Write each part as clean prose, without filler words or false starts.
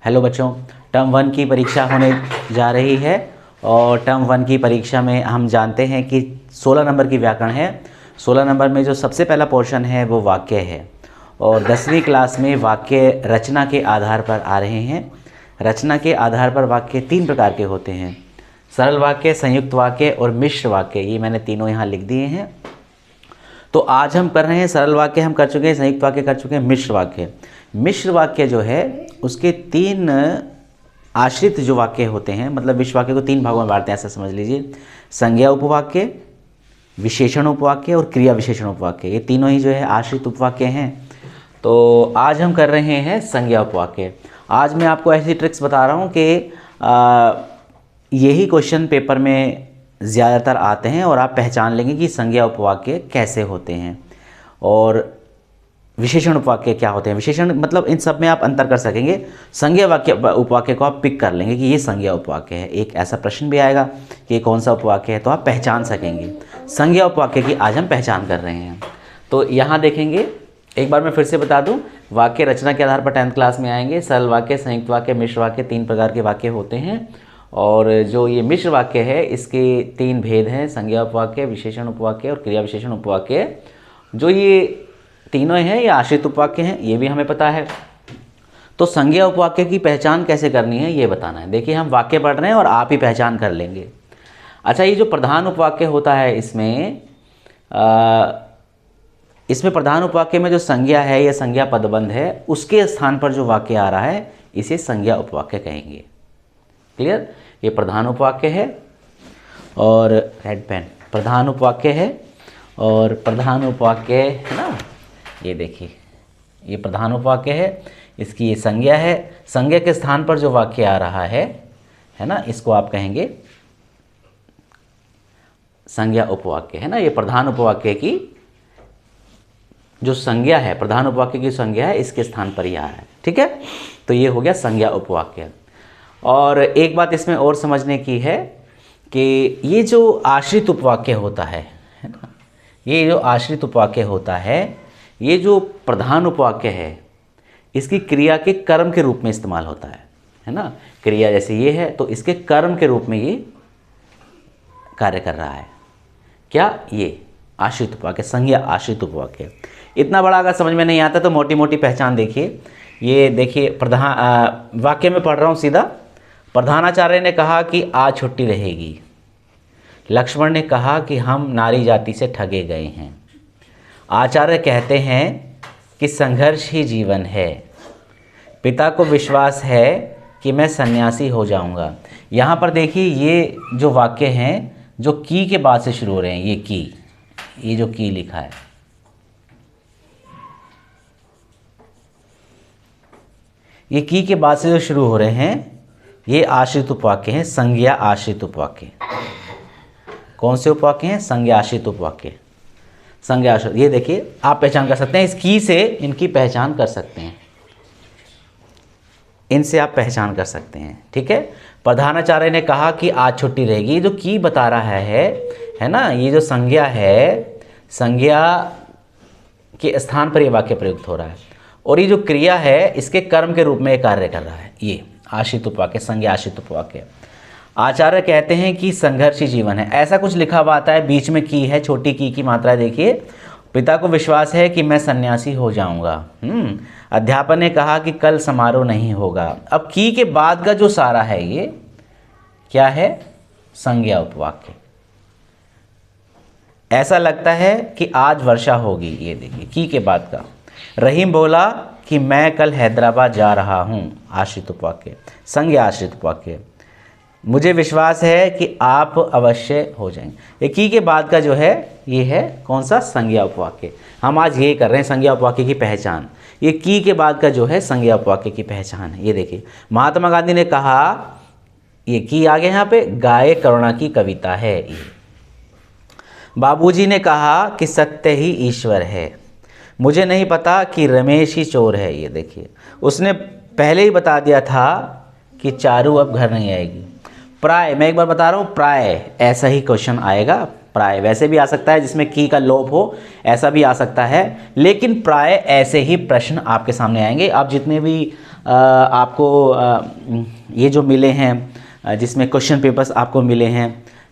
Hello बच्चों, term 1 की परीक्षा होने जा रही है और टर्म 1 की परीक्षा में हम जानते हैं कि 16 नंबर की व्याकरण है। 16 नंबर में जो सबसे पहला पोर्शन है वो वाक्य है और 10वीं क्लास में वाक्य रचना के आधार पर आ रहे हैं। रचना के आधार पर वाक्य 3 प्रकार के होते हैं, सरल वाक्य, संयुक्त वाक्य और मिश्र वाक्य। ये मैंने तीनों यहाँ लिख दिए हैं। तो आज हम कर रहे हैं सरल वाक्य, हम कर चुके हैं, संयुक्त वाक्य कर चुके हैं, मिश्र वाक्य। मिश्र वाक्य जो है उसके 3 आश्रित जो वाक्य होते हैं, मतलब मिश्र वाक्य को 3 भागों में बांटते हैं, ऐसा समझ लीजिए। संज्ञा उपवाक्य, विशेषण उपवाक्य और क्रिया विशेषण उपवाक्य, ये तीनों ही जो है आश्रित उपवाक्य हैं। तो आज हम कर रहे हैं संज्ञा उपवाक्य। आज मैं आपको ऐसी ट्रिक्स बता रहा हूँ कि यही क्वेश्चन पेपर में ज़्यादातर आते हैं और आप पहचान लेंगे कि संज्ञा उपवाक्य कैसे होते हैं और विशेषण उपवाक्य क्या होते हैं। विशेषण मतलब इन सब में आप अंतर कर सकेंगे। संज्ञा वाक्य उपवाक्य को आप पिक कर लेंगे कि ये संज्ञा उपवाक्य है। एक ऐसा प्रश्न भी आएगा कि ये कौन सा उपवाक्य है, तो आप पहचान सकेंगे। संज्ञा उपवाक्य की आज हम पहचान कर रहे हैं। तो यहाँ देखेंगे, एक बार मैं फिर से बता दूँ, वाक्य रचना के आधार पर 10th क्लास में आएंगे। सरल वाक्य, संयुक्त वाक्य, मिश्र वाक्य, 3 प्रकार के वाक्य होते हैं। और जो ये मिश्र वाक्य है इसके 3 भेद हैं, संज्ञा उपवाक्य, विशेषण उपवाक्य और क्रिया विशेषण उपवाक्य। जो ये तीनों हैं ये आश्रित उपवाक्य हैं, ये भी हमें पता है। तो संज्ञा उपवाक्य की पहचान कैसे करनी है ये बताना है। देखिए, हम वाक्य पढ़ रहे हैं और आप ही पहचान कर लेंगे। अच्छा, ये जो प्रधान उपवाक्य होता है इसमें प्रधान उपवाक्य में जो संज्ञा है या संज्ञा पदबंध है, उसके स्थान पर जो वाक्य आ रहा है इसे संज्ञा उपवाक्य कहेंगे। क्लियर? ये प्रधान उपवाक्य है और रेड पेन प्रधान उपवाक्य है और प्रधान उपवाक्य है ना, ये देखिए ये प्रधान उपवाक्य है, इसकी ये संज्ञा है। संज्ञा के स्थान पर जो वाक्य आ रहा है ना, इसको आप कहेंगे संज्ञा उपवाक्य, है ना। ये प्रधान उपवाक्य की जो संज्ञा है, प्रधान उपवाक्य की संज्ञा है, इसके स्थान पर ही आ रहा है। ठीक है, तो ये हो गया संज्ञा उपवाक्य। और एक बात इसमें और समझने की है कि ये जो आश्रित उपवाक्य होता है ना, ये जो आश्रित उपवाक्य होता है, ये जो प्रधान उपवाक्य है, इसकी क्रिया के कर्म के रूप में इस्तेमाल होता है ना। क्रिया जैसे ये है तो इसके कर्म के रूप में ये कार्य कर रहा है। क्या? ये आश्रित उपवाक्य, संज्ञा आश्रित उपवाक्य। इतना बड़ा अगर समझ में नहीं आता तो मोटी मोटी पहचान देखिए। ये देखिए, प्रधान वाक्य में पढ़ रहा हूँ सीधा। प्रधानाचार्य ने कहा कि आज छुट्टी रहेगी। लक्ष्मण ने कहा कि हम नारी जाति से ठगे गए हैं। आचार्य कहते हैं कि संघर्ष ही जीवन है। पिता को विश्वास है कि मैं सन्यासी हो जाऊंगा। यहाँ पर देखिए, ये जो वाक्य हैं जो की के बाद से शुरू हो रहे हैं, ये की, ये जो की लिखा है, ये की के बाद से जो शुरू हो रहे हैं ये आश्रित उपवाक्य हैं, संज्ञा आश्रित उपवाक्य। कौन से उपवाक्य हैं? संज्ञा आश्रित उपवाक्य, संज्ञा आश्रित। ये देखिए, आप पहचान कर सकते हैं, इस की से इनकी पहचान कर सकते हैं, इनसे आप पहचान कर सकते हैं। ठीक है, प्रधानाचार्य ने कहा कि आज छुट्टी रहेगी। ये जो की बता रहा है ना, ये जो संज्ञा है, संज्ञा के स्थान पर ये वाक्य प्रयुक्त हो रहा है और ये जो क्रिया है इसके कर्म के रूप में कार्य कर रहा है। ये आश्रित उपवाक्य, संज्ञा आश्रित उपवाक्य। आचार्य कहते हैं कि संघर्ष ही जीवन है, ऐसा कुछ लिखा हुआ आता है, बीच में की है, छोटी की मात्रा देखिए। पिता को विश्वास है कि मैं सन्यासी हो जाऊंगा। अध्यापक ने कहा कि कल समारोह नहीं होगा। अब की के बाद का जो सारा है ये क्या है? संज्ञा उपवाक्य। ऐसा लगता है कि आज वर्षा होगी, ये देखिए की के बाद का। रहीम बोला कि मैं कल हैदराबाद जा रहा हूँ, आश्रित उपवाक्य, संज्ञा आश्रित उपवाक्य। मुझे विश्वास है कि आप अवश्य हो जाएंगे। ये की के बाद का जो है ये है कौन सा? संज्ञा उपवाक्य। हम आज ये कर रहे हैं संज्ञा उपवाक्य की पहचान। ये की के बाद का जो है संज्ञा उपवाक्य की पहचान है। ये देखिए, महात्मा गांधी ने कहा, ये की आगे यहाँ पे गाये करुणा की कविता है। बाबूजी ने कहा कि सत्य ही ईश्वर है। मुझे नहीं पता कि रमेश ही चोर है। ये देखिए, उसने पहले ही बता दिया था कि चारू अब घर नहीं आएगी। प्राय, मैं एक बार बता रहा हूँ, प्राय ऐसा ही क्वेश्चन आएगा। प्राय वैसे भी आ सकता है जिसमें की का लोप हो, ऐसा भी आ सकता है, लेकिन प्राय ऐसे ही प्रश्न आपके सामने आएंगे। आप जितने भी आपको ये जो मिले हैं जिसमें क्वेश्चन पेपर्स आपको मिले हैं,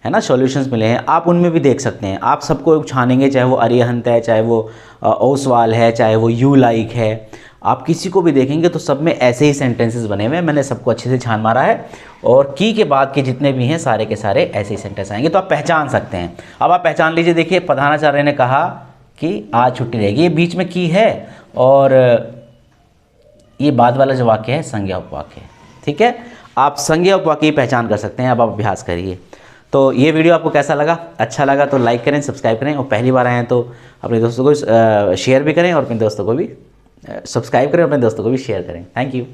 है ना, सॉल्यूशंस मिले हैं, आप उनमें भी देख सकते हैं। आप सबको छानेंगे, चाहे वो अरिहंत है, चाहे वो ओसवाल है, चाहे वो यू लाइक है, आप किसी को भी देखेंगे तो सब में ऐसे ही सेंटेंसेस बने हुए हैं। मैंने सबको अच्छे से छान मारा है और की के बाद के जितने भी हैं सारे के सारे ऐसे ही सेंटेंस आएंगे, तो आप पहचान सकते हैं। अब आप पहचान लीजिए। देखिए, प्रधानाचार्य ने कहा कि आज छुट्टी रहेगी, ये बीच में की है और ये बाद वाला जो वाक्य है संज्ञा उपवाक्य है। ठीक है, आप संज्ञा उपवाक्य की पहचान कर सकते हैं। अब आप अभ्यास करिए। तो ये वीडियो आपको कैसा लगा? अच्छा लगा तो लाइक करें, सब्सक्राइब करें, और पहली बार आए हैं तो अपने दोस्तों को शेयर भी करें और अपने दोस्तों को भी सब्सक्राइब करें और अपने दोस्तों को भी शेयर करें। Thank you.